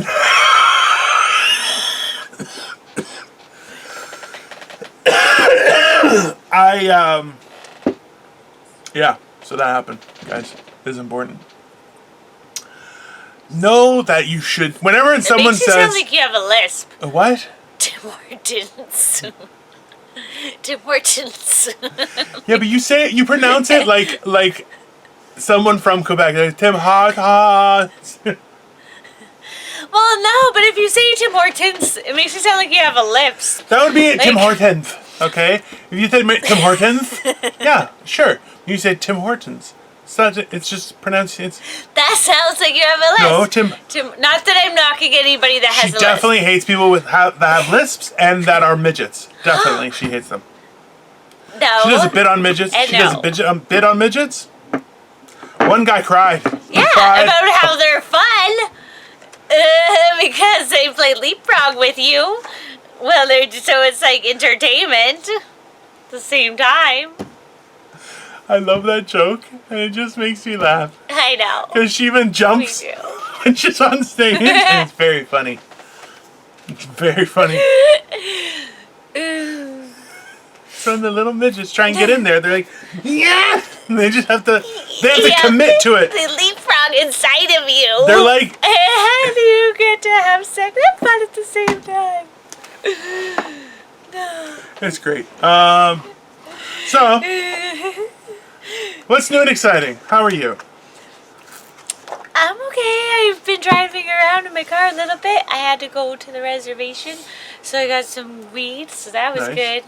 Yeah, so that happened, guys. It is important. Know that you should, whenever someone says... It makes you sound like you have a lisp. A what? Tim Hortons. Tim Hortons. Yeah, but you pronounce it like someone from Quebec, like Tim Hortons. Well, no, but if you say Tim Hortons, it makes you sound like you have a lisp. That would be Tim Hortons, okay? If you said Tim Hortons, yeah, sure. You say Tim Hortons. It's just pronounced. That sounds like you have a lisp. No, Tim. Not that I'm knocking anybody that has a lisp. She definitely hates people that have lisps and that are midgets. Definitely, she hates them. No. She does a bit on midgets. She does a bit on midgets. One guy cried. Yeah, about how they're fun. Because they play leapfrog with you. Well, so it's like entertainment at the same time. I love that joke, and it just makes me laugh. I know. Because she even jumps when she's on stage, and it's very funny. It's very funny. So the little midgets try and get in there. They're like, yeah! And they just have to, commit to it. They leapfrog inside of you. They're like... And you get to have sex and fun at the same time. No. That's great. So, what's new and exciting? How are you? I'm okay. I've been driving around in my car a little bit. I had to go to the reservation, so I got some weed, so that was good.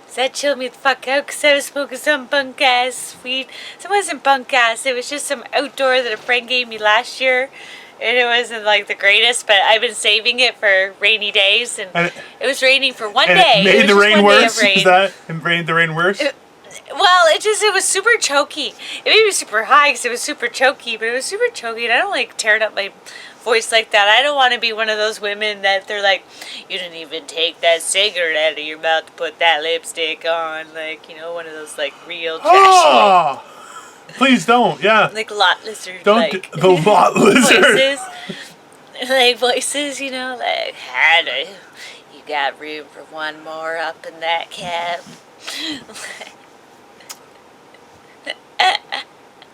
So that chilled me the fuck out because I was smoking some bunk ass weed. So it wasn't bunk ass, it was just some outdoor that a friend gave me last year. And it wasn't like the greatest, but I've been saving it for rainy days. And it was raining for one day. It made the rain worse? Is that it made the rain worse? Well, it was super choky. It made me super high because it was super choky, but it was super choky. And I don't like tearing up my voice like that. I don't want to be one of those women that they're like, you didn't even take that cigarette out of your mouth to put that lipstick on. Like, one of those like real trash. Please don't, yeah. Like lot lizard. Don't the lot lizard. Voices. Like voices, like, you got room for one more up in that cab.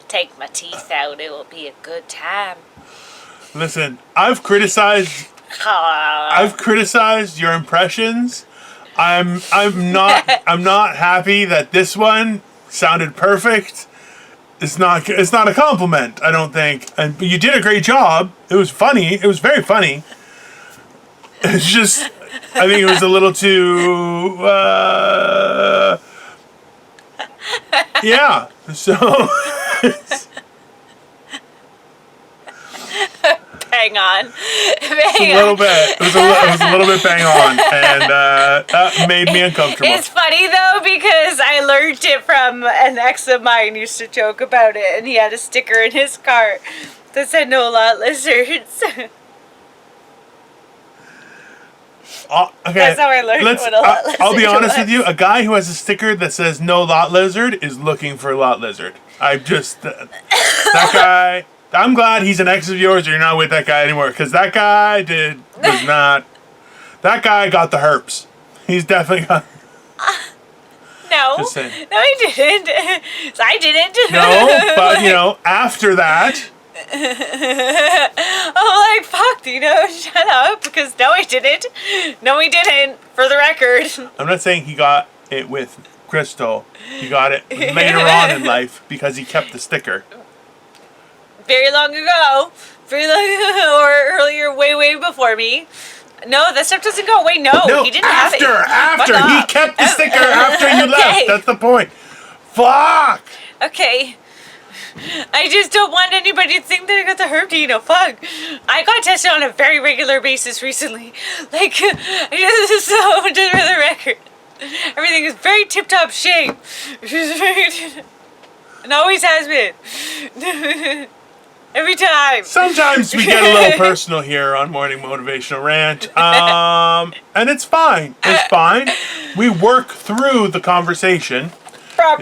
Take my teeth out, it will be a good time. Listen, I've criticized your impressions. I'm not happy that this one sounded perfect. It's not a compliment, I don't think. But you did a great job. It was funny. It was very funny. It's just, I think it was a little too, yeah. So. Bang on. A little bit. It was a little bit bang on, and that made me uncomfortable. It's funny though because I learned it from an ex of mine. Used to joke about it, and he had a sticker in his car that said "No lot lizards." Okay. That's how I learned what a lot lizard I'll be honest was. with you. A guy who has a sticker that says "No lot lizard" is looking for a lot lizard. That guy. I'm glad he's an ex of yours or you're not with that guy anymore, because that guy was not. That guy got the herpes. He's definitely got. No. Just saying. No, I didn't. I didn't. No, but after that. I'm like, fuck, Dino, shut up, because no, I didn't. No, he didn't, for the record. I'm not saying he got it with Crystal. He got it later on in life because he kept the sticker. Very long ago. Or earlier, way before me. No, that stuff doesn't go away. No, he didn't have it. After. He kept the sticker after you left. That's the point. Fuck! Okay. I just don't want anybody to think that I got the herb, Dino. Fuck. I got tested on a very regular basis recently. Like, so just for the record. Everything is very tip-top shape. And always has been. Every time. Sometimes we get a little personal here on Morning Motivational Rant. And it's fine. It's fine. We work through the conversation. I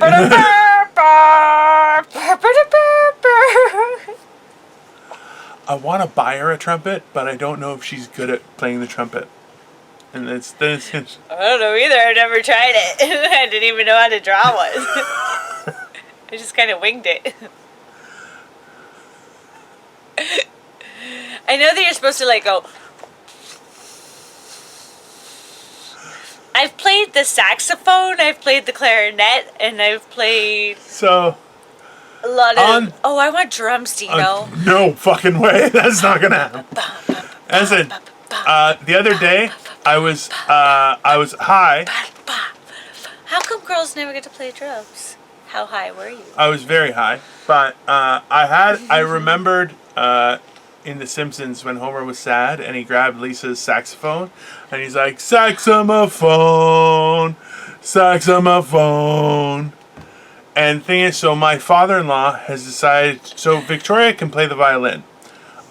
want to buy her a trumpet, but I don't know if she's good at playing the trumpet. And it's I don't know either. I never tried it. I didn't even know how to draw one. I just kind of winged it. I know that you're supposed to like go. I've played the saxophone, I've played the clarinet, and I've played so a lot of. Oh, I want drums, Dino. No fucking way. That's not gonna happen. As in, the other day I was high. How come girls never get to play drums? How high were you? I was very high, but I remembered in The Simpsons when Homer was sad and he grabbed Lisa's saxophone and he's like, saxophone, saxophone. And thing is, so my father-in-law has decided, so Victoria can play the violin.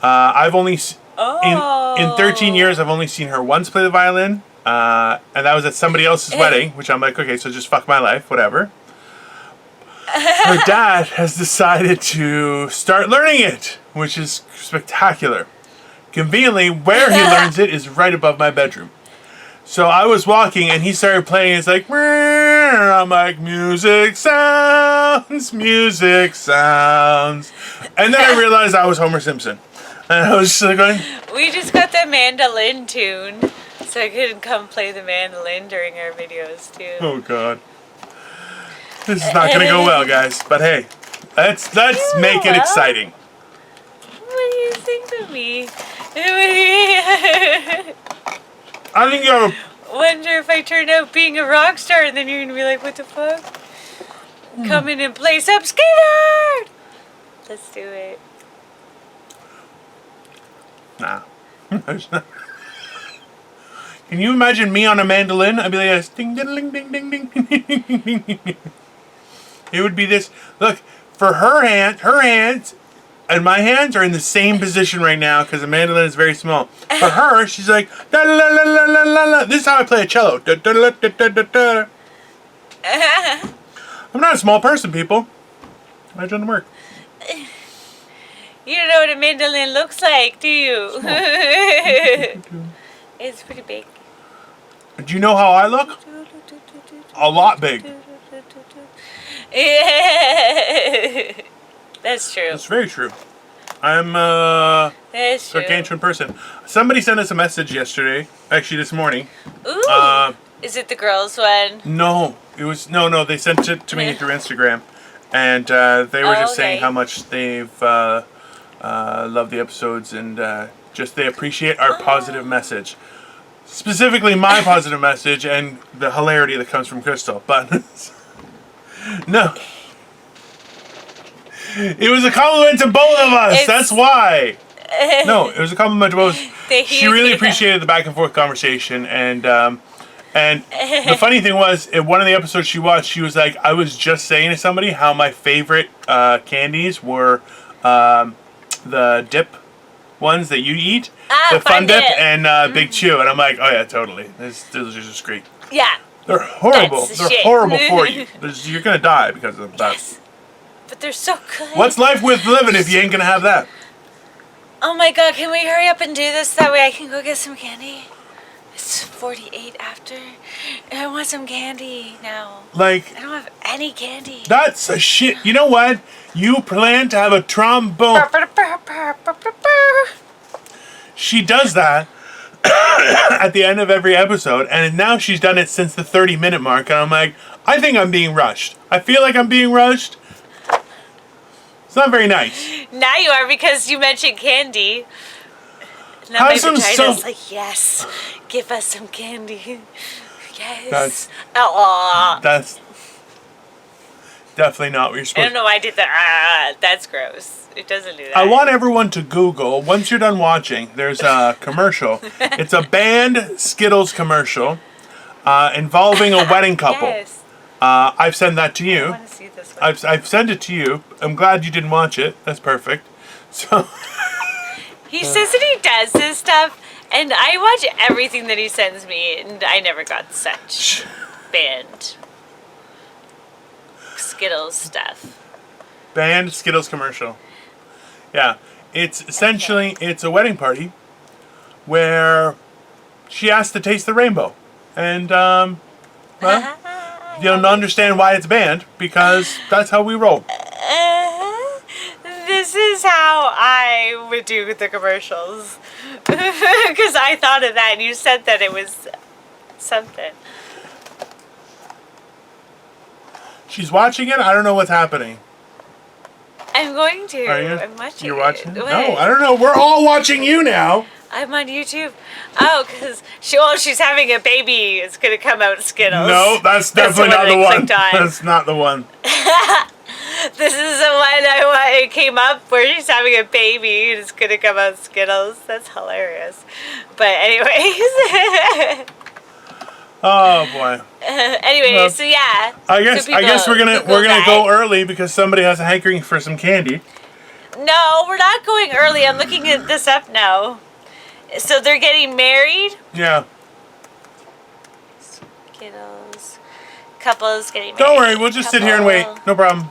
I've only, in 13 years, I've only seen her once play the violin. And that was at somebody else's wedding, which I'm like, okay, so just fuck my life, whatever. Her dad has decided to start learning it, which is spectacular. Conveniently, where he learns it is right above my bedroom. So I was walking and he started playing. It's like, I'm like, music sounds, music sounds. And then I realized I was Homer Simpson. And I was just like going, we just got the mandolin tune, so I could come play the mandolin during our videos too. oh God. This is not going to go well, guys. But hey, let's make it exciting. What do you think of me? I think you have Wonder if I turn out being a rock star and then you're going to be like, what the fuck? Come in and play some Skinner! Let's do it. Nah. Can you imagine me on a mandolin? I'd be like this. Ding, ding, ding, ding, ding, ding, ding, ding. It would be this. Look, for her hands, and my hands are in the same position right now because the mandolin is very small. For her, she's like, da la la la la la la. This is how I play a cello. Da, da, da, da, da, da, da. I'm not a small person, people. I done the work. You don't know what a mandolin looks like, do you? It's pretty big. Do you know how I look? A lot big. That's true. That's very true. I'm a That's true. gargantuan person. Somebody sent us a message yesterday, actually this morning. Ooh. Is it the girls one? No, it was no. They sent it to me through Instagram, and they were just saying how much they've loved the episodes and just they appreciate our positive message, specifically my positive message and the hilarity that comes from Crystal. But no, it was a compliment to both of us. That's why. No, it was a compliment to both. She really appreciated the back and forth conversation, and the funny thing was, in one of the episodes she watched, she was like, I was just saying to somebody how my favorite candies were the dip ones that you eat, the Fun Dip and Big Chew, and I'm like, oh yeah, totally. Those are just great. Yeah. They're horrible. That's They're shit. horrible for you. You're gonna die because of that. Yes. But they're so good. What's life worth living if you ain't gonna have that? Oh my god, can we hurry up and do this? That way I can go get some candy. It's 48 after. I want some candy now. Like, I don't have any candy. that's a shit. You know what? You plan to have a trombone. She does that at the end of every episode, and now she's done it since the 30-minute mark, and I'm like, I think I'm being rushed. I feel like I'm being rushed. It's not very nice. Now you are because you mentioned candy. Now my vagina's like, yes, give us some candy. Yes. That's definitely not what you're supposed to do. I don't know why I did that. That's gross. It doesn't do that. I want everyone to Google, once you're done watching, there's a commercial. It's a banned Skittles commercial involving a wedding couple. Yes. I've sent that to you. I want to see this one. I've sent it to you. I'm glad you didn't watch it. That's perfect. So he says that he does this stuff, and I watch everything that he sends me, and I never got such banned Skittles stuff. Banned Skittles commercial. Yeah. It's essentially, it's a wedding party where she asked to taste the rainbow. And, well, you don't understand why it's banned, because that's how we roll. This is how I would do the commercials. Because I thought of that and you said that it was something. She's watching it? I don't know what's happening. I'm going to. Are you? I'm watching. You're watching? What? No, I don't know. We're all watching you now. I'm on YouTube. Oh, because she's having a baby. It's going to come out Skittles. No, that's definitely not the one. That's not the one. This is the one it came up where she's having a baby and it's going to come out Skittles. That's hilarious. But anyways. Oh boy. Anyway, well, so yeah. I guess we're gonna go early because somebody has a hankering for some candy. No, we're not going early. I'm looking at this up now. So they're getting married? Yeah. Skittles. Couples getting married. Don't worry, we'll just sit here and wait. No problem.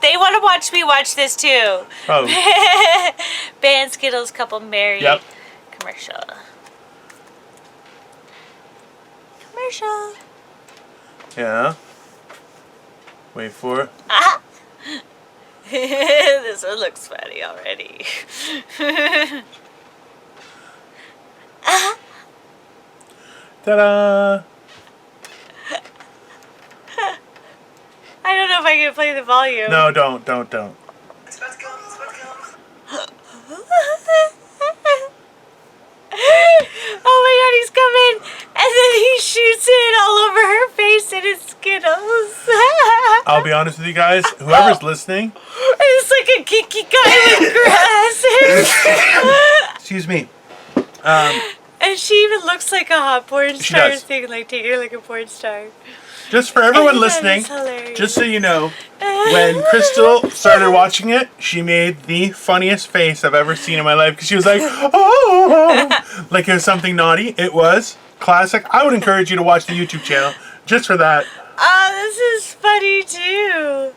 They want to watch me watch this too. Oh. Band Skittles couple married. Yep. Commercial. Commercial. Yeah. Wait for it. Ah. This one looks funny already. Ta-da! I don't know if I can play the volume. No, don't. Oh my god, he's coming! And then he shoots it all over her face and it's Skittles. I'll be honest with you guys, whoever's listening. It's like a geeky guy with glasses. Excuse me. And she even looks like a hot porn She star does. thing, like taking her like a porn star. Just for everyone That listening, is hilarious. just so you know, when Crystal started watching it, she made the funniest face I've ever seen in my life because she was like, oh, like it was something naughty. It was classic. I would encourage you to watch the YouTube channel just for that. Oh, this is funny too.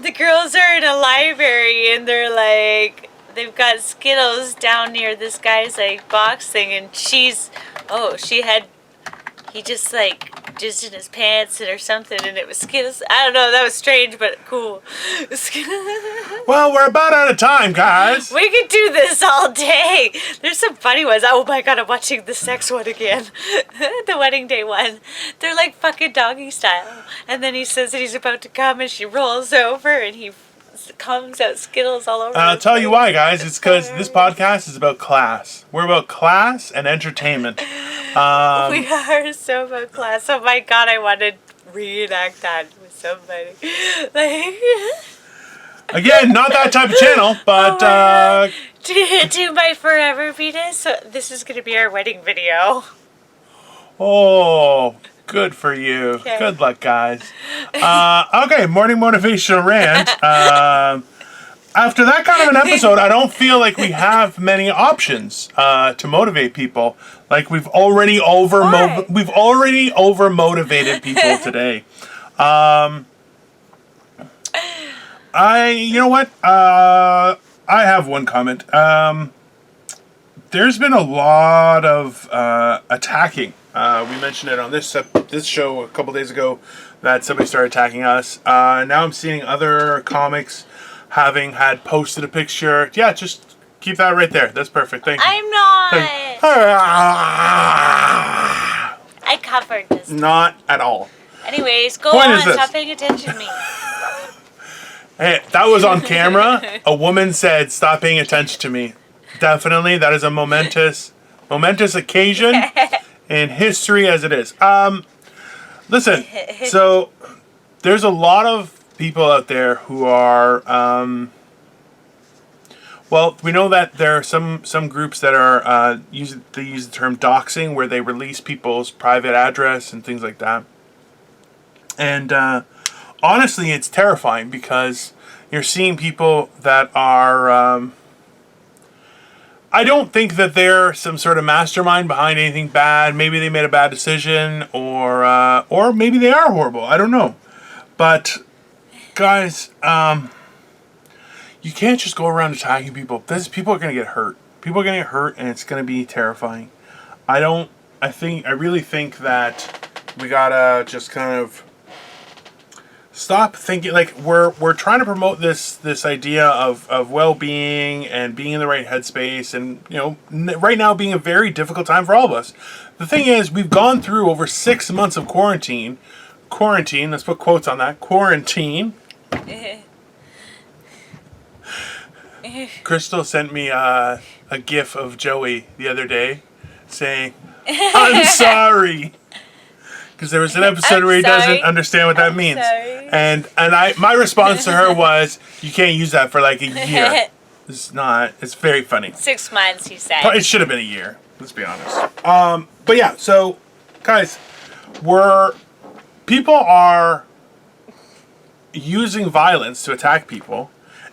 The girls are in a library and they're like, they've got Skittles down near this guy's like box thing, and he just like jizzed in his pants or something, and it was Skittles. I don't know, that was strange but cool. Well, we're about out of time, guys. We could do this all day. There's some funny ones. Oh my god, I'm watching the sex one again. The wedding day one. They're like fucking doggy style. And then he says that he's about to come and she rolls over and he comes out Skittles all over. I'll tell you why, guys. It's because this podcast is about class. We're about class and entertainment. We are so about class. Oh my god, I want to reenact that with somebody. Like, again, not that type of channel, but to my forever Venus. So this is gonna be our wedding video. oh, good for you. Okay. Good luck, guys. Okay, Morning Motivational Rant. After that kind of an episode, I don't feel like we have many options to motivate people. Like we've already over-motivated people today. You know what? I have one comment. There's been a lot of attacking. We mentioned it on this show a couple days ago that somebody started attacking us. Now I'm seeing other comics having had posted a picture. Yeah, just keep that right there. That's perfect. Thank you. I'm not. I covered this. Not at all. Anyways, go Point on. is this. Stop paying attention to me. Hey, that was on camera. A woman said, "Stop paying attention to me." Definitely, that is a momentous occasion in history as it is. Listen, so there's a lot of people out there who are, well, we know that there are some groups that are use the term doxing, where they release people's private address and things like that. And honestly, it's terrifying because you're seeing people that are. I don't think that they're some sort of mastermind behind anything bad. Maybe they made a bad decision, or maybe they are horrible. I don't know, but guys, you can't just go around attacking people. People are gonna get hurt. People are gonna get hurt, and it's gonna be terrifying. I really think that we gotta just kind of stop thinking, like, we're trying to promote this idea of well-being and being in the right headspace, and right now being a very difficult time for all of us. The thing is, we've gone through over 6 months of quarantine, let's put quotes on that, quarantine. Crystal sent me a gif of Joey the other day saying, I'm sorry. Because there was an episode where he doesn't understand what that means. Sorry. And my response to her was, you can't use that for like a year. It's very funny. 6 months, he said. It should have been a year, let's be honest. But yeah, so guys, people are using violence to attack people,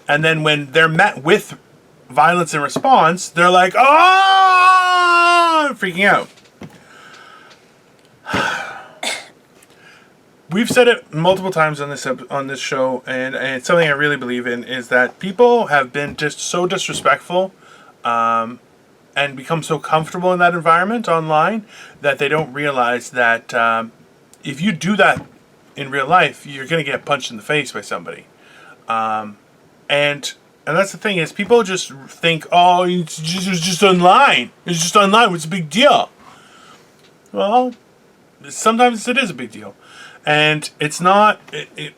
and then when they're met with violence in response, they're like, oh, freaking out. We've said it multiple times on this show, and it's something I really believe in, is that people have been just so disrespectful and become so comfortable in that environment online that they don't realize that if you do that in real life, you're going to get punched in the face by somebody. And that's the thing, is people just think, oh, it's just online. It's just online. What's the big deal? Well, sometimes it is a big deal. And it's not,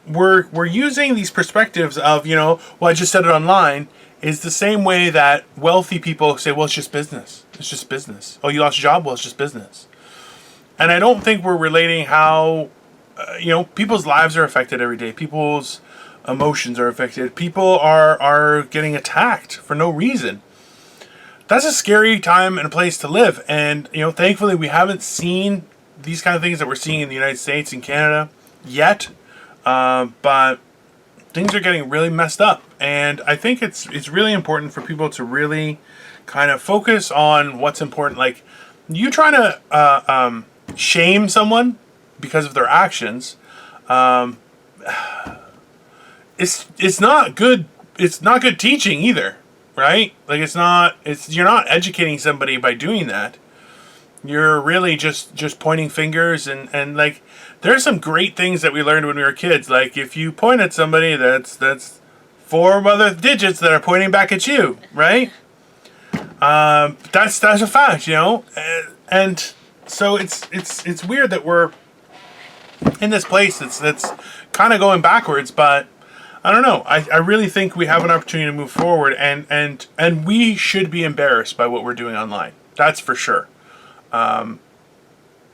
we're using these perspectives of, well, I just said it online, is the same way that wealthy people say, well, it's just business. It's just business. Oh, you lost your job? Well, it's just business. And I don't think we're relating how, people's lives are affected every day. People's emotions are affected. People are getting attacked for no reason. That's a scary time and a place to live. And, thankfully we haven't seen these kind of things that we're seeing in the United States and Canada yet, but things are getting really messed up, and I think it's really important for people to really kind of focus on what's important. Like, you trying to shame someone because of their actions, it's not good. It's not good teaching either, right? Like, you're not educating somebody by doing that. You're really just pointing fingers, and like, there's some great things that we learned when we were kids. Like, if you point at somebody, that's 4 other digits that are pointing back at you, right? That's a fact, and so it's weird that we're in this place that's kind of going backwards, but I don't know. I really think we have an opportunity to move forward, and we should be embarrassed by what we're doing online. That's for sure.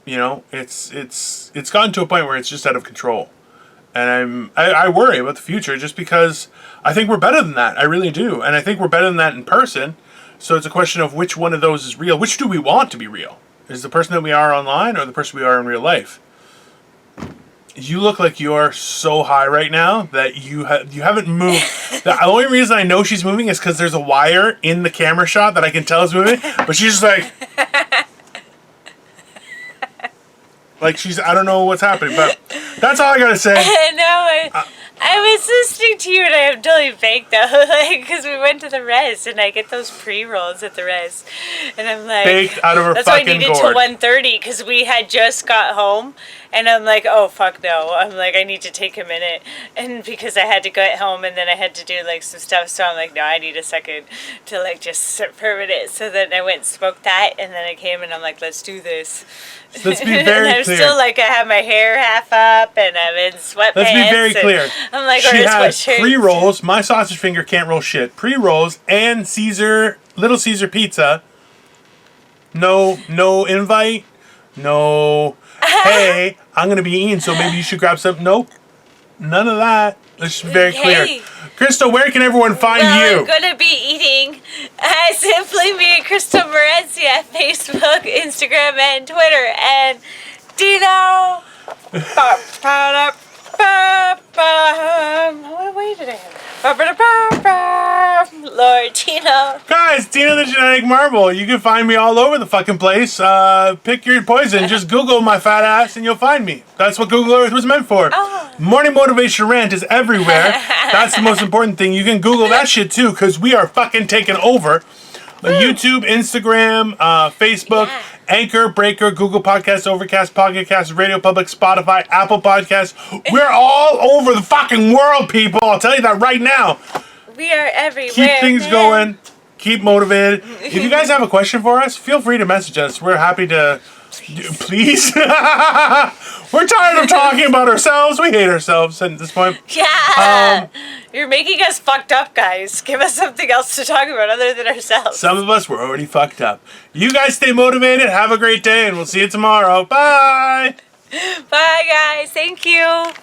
It's gotten to a point where it's just out of control, and I worry about the future, just because I think we're better than that. I really do, and I think we're better than that in person. So it's a question of which one of those is real. Which do we want to be real? Is the person that we are online, or the person we are in real life? You look like you are so high right now that you haven't moved. The only reason I know she's moving is because there's a wire in the camera shot that I can tell is moving, but she's just like. Like, I don't know what's happening, but that's all I gotta say. No, I was listening to you, and I am totally fake though, because we went to the res, and I get those pre-rolls at the res, and I'm like, baked out of her that's why I fucking needed gourd. till 1:30, because we had just got home, and I'm like, oh fuck no, I'm like, I need to take a minute, and because I had to get home, and then I had to do like some stuff, so I'm like, no, I need a second to like just sit for a minute. So then I went and smoked that, and then I came, and I'm like, let's do this. Let's be very and I'm clear. still like, I have my hair half up, and I'm in sweatpants. Let's be very clear. I'm like, she had sweatshirt. pre-rolls. My sausage finger can't roll shit. Pre-rolls and Little Caesar pizza. No invite. No, hey, I'm going to be eating, so maybe you should grab some. Nope. None of that. Let's be very clear. Hey. Crystal, where can everyone find you? I'm going to be eating Simply Me, Crystal Morency at Facebook, Instagram, and Twitter. And Dino. What way did I have? Lord Dino. Guys, Dino the Genetic Marble. You can find me all over the fucking place. Pick your poison. Just Google my fat ass and you'll find me. That's what Google Earth was meant for. Oh. Morning Motivational Rant is everywhere. That's the most important thing. You can Google that shit too, because we are fucking taking over. YouTube, Instagram, Facebook, Anchor, Breaker, Google Podcasts, Overcast, Pocket Casts, Radio Public, Spotify, Apple Podcasts. We're all over the fucking world, people. I'll tell you that right now. We are everywhere. Keep things going. Keep motivated. If you guys have a question for us, feel free to message us. We're happy to... Please? We're tired of talking about ourselves. We hate ourselves at this point. Yeah. You're making us fucked up, guys. Give us something else to talk about other than ourselves. Some of us were already fucked up. You guys stay motivated. Have a great day, and we'll see you tomorrow. Bye. Bye, guys. Thank you.